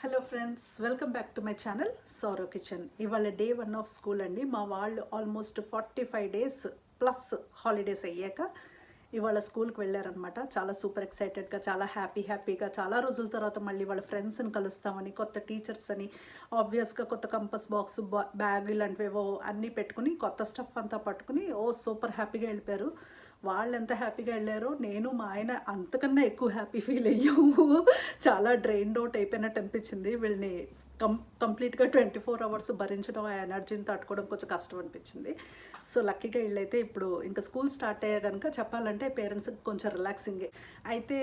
Hello friends, welcome back to my channel Saurav kitchen. ఇవాళ day 1 of school అండి. మా వాళ్ళు ఆల్మోస్ట్ 45 డేస్ ప్లస్ హాలిడేస్ అయ్యాక ఇవాళ స్కూల్కి వెళ్ళారనమాట. చాలా సూపర్ ఎక్సైటెడ్గా, చాలా హ్యాపీగా, చాలా రోజుల తర్వాత మళ్ళీ వాళ్ళ ఫ్రెండ్స్ని కలుస్తామని, కొత్త టీచర్స్ అని, ఆబ్వియస్గా కొత్త కంపస్ బాక్స్, బ్యాగ్ ఇలాంటివేవో అన్నీ పెట్టుకుని, కొత్త స్టఫ్ అంతా పట్టుకుని సూపర్ హ్యాపీగా వెళ్ళిపోయారు. వాళ్ళు ఎంత హ్యాపీగా వెళ్ళారో నేను మా ఆయన అంతకన్నా ఎక్కువ హ్యాపీ ఫీల్ అయ్యాము. చాలా డ్రైన్డ్ అవుట్ అయిపోయినట్టు అనిపించింది. వీళ్ళని కంప్లీట్గా 24 అవర్స్ భరించడం, ఆ ఎనర్జీని తట్టుకోవడం కొంచెం కష్టం అనిపించింది. సో లక్కీగా వీళ్ళైతే ఇప్పుడు ఇంకా స్కూల్ స్టార్ట్ అయ్యా కనుక చెప్పాలంటే పేరెంట్స్కి కొంచెం రిలాక్సింగే. అయితే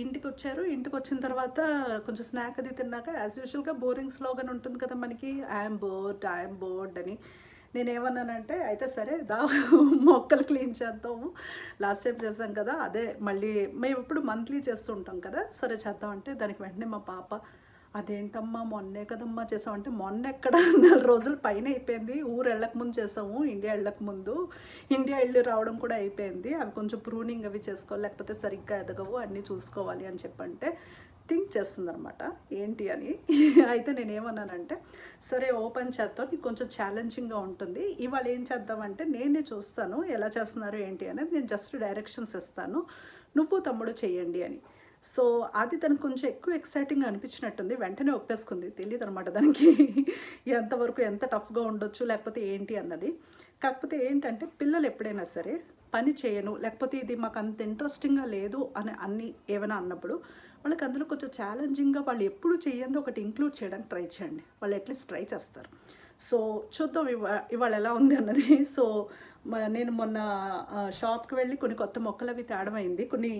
ఇంటికి వచ్చారు. ఇంటికి వచ్చిన తర్వాత కొంచెం స్నాక్ అది తిన్నాక యాజ్ యూజువల్గా బోరింగ్ స్లోగన్ ఉంటుంది కదా మనకి, ఐఎమ్ బోర్డ్ అని. నేనేమన్నానంటే అయితే సరే మొక్కలు క్లీన్ చేద్దాము, లాస్ట్ టైం చేసాం కదా అదే మళ్ళీ మేము ఇప్పుడు మంత్లీ చేస్తుంటాం కదా, సరే చేద్దాం అంటే దానికి వెంటనే మా పాప అదేంటమ్మా మొన్నే కదమ్మా చేసామంటే, మొన్న ఎక్కడ 4 రోజులు పైన అయిపోయింది. ఊరు వెళ్ళకముందు చేసాము, ఇండియా వెళ్ళకముందు. ఇండియా వెళ్ళి రావడం కూడా అయిపోయింది. అవి కొంచెం ప్రూనింగ్ అవి చేసుకోవాలి, లేకపోతే సరిగ్గా ఎదగవు, అన్నీ చూసుకోవాలి అని చెప్పంటే థింక్ చేస్తుందనమాట ఏంటి అని. అయితే నేనేమన్నానంటే సరే ఓపెన్ చేద్దాం, నీకు కొంచెం ఛాలెంజింగ్గా ఉంటుంది. ఇవాళ ఏం చేద్దామంటే నేనే చూస్తాను ఎలా చేస్తున్నారు ఏంటి అనేది, నేను జస్ట్ డైరెక్షన్స్ ఇస్తాను, నువ్వు తమ్ముడు చెయ్యండి అని. సో అది తనకు కొంచెం ఎక్కువ ఎక్సైటింగ్గా అనిపించినట్టుంది. వెంటనే ఒప్పేసుకుంది. తెలియదు అనమాట దానికి ఎంతవరకు ఎంత టఫ్గా ఉండొచ్చు లేకపోతే ఏంటి అన్నది. కాకపోతే ఏంటంటే పిల్లలు ఎప్పుడైనా సరే పని చేయను, లేకపోతే ఇది మాకు అంత ఇంట్రెస్టింగ్గా లేదు అని ఏమైనా అన్నప్పుడు వాళ్ళకి అందులో కొంచెం ఛాలెంజింగ్గా వాళ్ళు ఎప్పుడు చేయందో ఒకటి ఇంక్లూడ్ చేయడానికి ట్రై చేయండి. వాళ్ళు అట్లీస్ట్ ట్రై చేస్తారు. సో చూద్దాం ఇవాళ ఎలా ఉంది అన్నది. సో నేను మొన్న షాప్కి వెళ్ళి కొన్ని కొత్త మొక్కలు అవి తేడమైంది, కొన్ని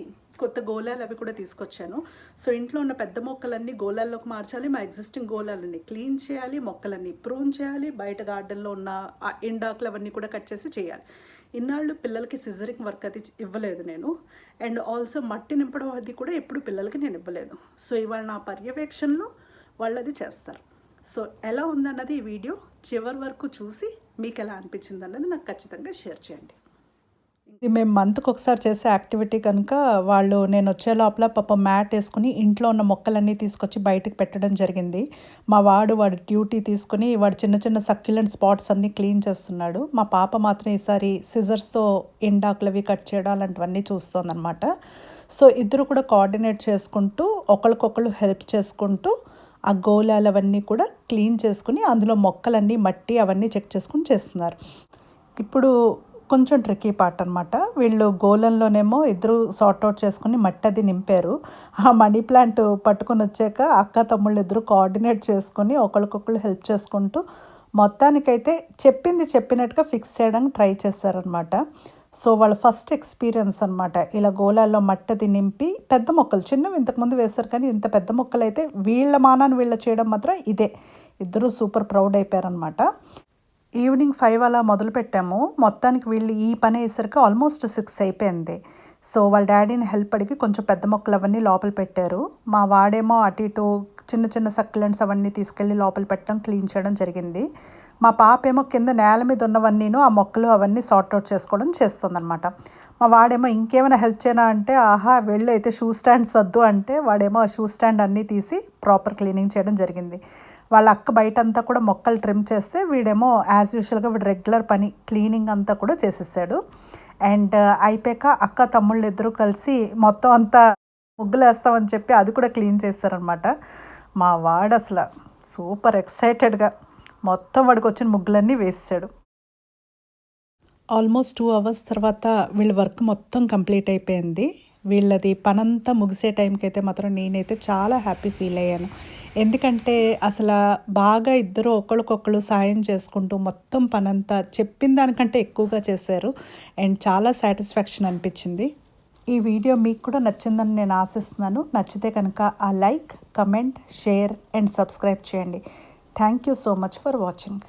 కొత్త గోళాలు అవి కూడా తీసుకొచ్చాను. సో ఇంట్లో ఉన్న పెద్ద మొక్కలన్నీ గోళాల్లోకి మార్చాలి, మా ఎగ్జిస్టింగ్ గోళాలన్నీ క్లీన్ చేయాలి, మొక్కలన్నీ ప్రూన్ చేయాలి, బయట గార్డెన్లో ఉన్న ఎండాకులు అవన్నీ కూడా కట్ చేసి చేయాలి. ఇన్నాళ్ళు పిల్లలకి సిజరింగ్ వర్క్ అది ఇవ్వలేదు నేను, అండ్ ఆల్సో మట్టి నింపడం అది కూడా ఎప్పుడు పిల్లలకి నేను ఇవ్వలేదు. సో ఇవాళ నా పర్యవేక్షణలో వాళ్ళు అది చేస్తారు. సో ఎలా ఉందన్నది ఈ వీడియో చివరి వరకు చూసి మీకు ఎలా అనిపించింది అన్నది నాకు ఖచ్చితంగా షేర్ చేయండి. ఇది మేము మంత్కి ఒకసారి చేసే యాక్టివిటీ కనుక వాళ్ళు నేను వచ్చే లోపల మ్యాట్ వేసుకుని ఇంట్లో ఉన్న మొక్కలన్నీ తీసుకొచ్చి బయటకు పెట్టడం జరిగింది. వాడి డ్యూటీ తీసుకుని వాడు చిన్న చిన్న సక్యులెంట్ స్పాట్స్ అన్నీ క్లీన్ చేస్తున్నాడు. మా పాప మాత్రం ఈసారి సిజర్స్తో ఎండాకులు అవి కట్ చేయడం అలాంటివన్నీ చూస్తుందన్నమాట. సో ఇద్దరు కూడా కోఆర్డినేట్ చేసుకుంటూ ఒకరికొకరు హెల్ప్ చేసుకుంటూ ఆ గోళాలు అవన్నీ కూడా క్లీన్ చేసుకుని అందులో మొక్కలన్నీ మట్టి అవన్నీ చెక్ చేసుకుని చేస్తున్నారు. ఇప్పుడు కొంచెం ట్రిక్కీ పార్ట్ అనమాట. వీళ్ళు గోళంలోనేమో ఇద్దరు సార్ట్అవుట్ చేసుకుని మట్టి అది నింపారు. ఆ మనీ ప్లాంట్ పట్టుకొని వచ్చాక అక్క తమ్ముళ్ళు ఇద్దరు కోఆర్డినేట్ చేసుకుని ఒకరికొకరు హెల్ప్ చేసుకుంటూ మొత్తానికైతే చెప్పినట్టుగా ఫిక్స్ చేయడానికి ట్రై చేశారనమాట. సో వాళ్ళ ఫస్ట్ ఎక్స్పీరియన్స్ అనమాట. ఇలా గోళాల్లో మట్టది నింపి పెద్ద మొక్కలు చిన్నవి ఇంతకుముందు వేశారు, కానీ ఇంత పెద్ద మొక్కలు అయితే వీళ్ళ మానాన్ని వీళ్ళ చేయడం మాత్రం ఇదే. ఇద్దరు సూపర్ ప్రౌడ్ అయిపోయారనమాట. ఈవినింగ్ 5 అలా మొదలుపెట్టాము. మొత్తానికి వీళ్ళు ఈ పని వేసరికి ఆల్మోస్ట్ 6 అయిపోయింది. సో వాళ్ళ డాడీని హెల్ప్ అడిగి కొంచెం పెద్ద మొక్కలు అవన్నీ లోపల పెట్టారు. మా వాడేమో అటు ఇటు చిన్న సక్యులెంట్స్ అవన్నీ తీసుకెళ్ళి లోపల పెట్టడం, క్లీన్ చేయడం జరిగింది. మా పాప ఏమో కింద నేల మీద ఉన్నవన్నీను ఆ మొక్కలు అవన్నీ సార్ట్అవుట్ చేసుకోవడం చేస్తుందన్నమాట. మా వాడేమో ఇంకేమైనా హెల్ప్ చేయనా అంటే వెళ్ళి అయితే షూ స్టాండ్ సర్దు అంటే వాడేమో ఆ షూ స్టాండ్ అన్నీ తీసి ప్రాపర్ క్లీనింగ్ చేయడం జరిగింది. వాళ్ళ అక్క బయట అంతా కూడా మొక్కలు ట్రిమ్ చేస్తే వీడేమో యాజ్ యూజువల్గా వీడు రెగ్యులర్ పని క్లీనింగ్ అంతా కూడా చేసేసాడు. అండ్ అయిపోయాక అక్క తమ్ముళ్ళు ఇద్దరు కలిసి మొత్తం అంతా ముగ్గులు వేస్తామని చెప్పి అది కూడా క్లీన్ చేస్తారనమాట. మా వాడు అసలు సూపర్ ఎక్సైటెడ్గా మొత్తం వాడికి వచ్చిన ముగ్గులన్నీ వేసాడు. ఆల్మోస్ట్ 2 అవర్స్ తర్వాత వీళ్ళ వర్క్ మొత్తం కంప్లీట్ అయిపోయింది. వీళ్ళది పనంతా ముగిసే టైంకి అయితే మాత్రం నేనైతే చాలా హ్యాపీ ఫీల్ అయ్యాను. ఎందుకంటే అసలు బాగా ఇద్దరు ఒకరికొకరు సాయం చేసుకుంటూ మొత్తం పనంతా చెప్పిన దానికంటే ఎక్కువగా చేశారు. అండ్ చాలా సాటిస్ఫాక్షన్ అనిపించింది. ఈ వీడియో మీకు కూడా నచ్చిందని నేను ఆశిస్తున్నాను. నచ్చితే కనుక ఆ like, comment, share and subscribe చేయండి. Thank you so much for watching.